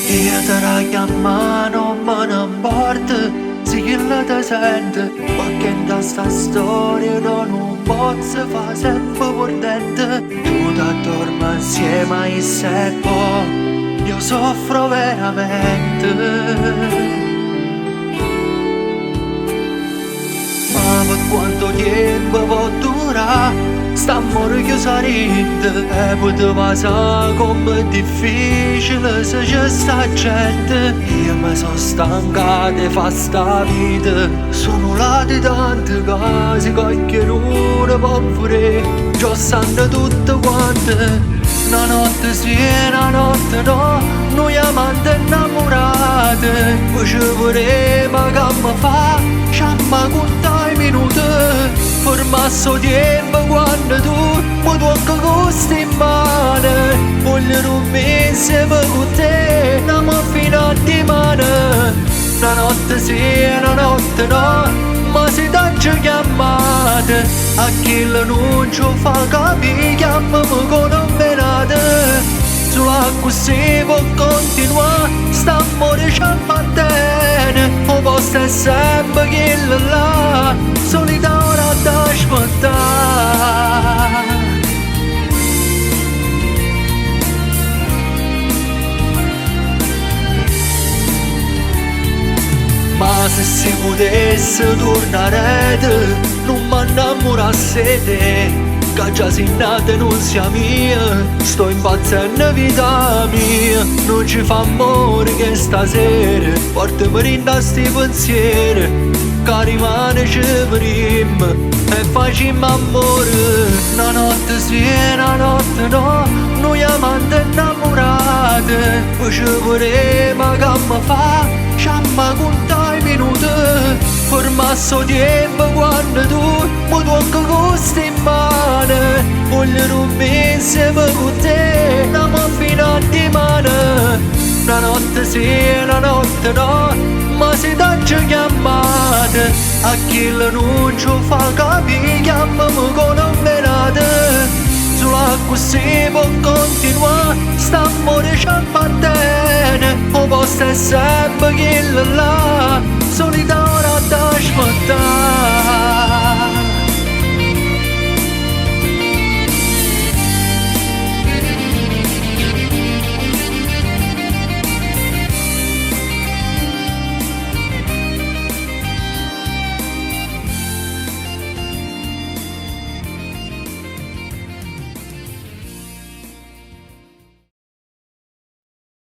Io te la chiamano, ma non importa se chi la te sente, perché in questa storia non posso fare sempre perdente. Tu ti dormi insieme ai servo, io soffro veramente. Ma per quanto tempo può durare, stiamo chiusi e poteva essere come difficile se c'è sta gente. Io mi sono stancato di fare sta vita, sono lati tanti casi che non può fare, già sanno tutte quante. Una notte sì e una notte no, noi amanti innamorati, poi ci vorremmo che mi fa, ci amma conta i minuti, fermasso tempo quando tu mi tocca questa in mano, voglio un mese con te, andiamo fino a dimane. Una notte sì e una notte no, ma si t'ha chiamate, a chi l'annuncio fa capire, chiamami con un venate. Solo così può continuare, sta amore ci appartiene, o posto è sempre che là, solita ora da aspettare. Ma se si potesse tornare, non mi innamorassi te, che già sei nata e non sia mia, sto impazzendo vita mia, non ci fa amore che stasera, portami in sti pensieri, che rimane ci prima, e facciamo amore. Una notte sì e una notte no, noi amanti innamorati, poi ci vorremmo che mi fa, ci amma conta i minuti, fermasso tempo quando tu mi tocca questa in mano, voglio un mese con te, andiamo fino a dimane. Una notte sì e una notte no, ma si t'ha chiamate, a chi l'annuncio fa capire, chiamami con un venate. Solo così può continuare, sta amore ci appartiene, o posto è sempre che là, solita ora da aspettare.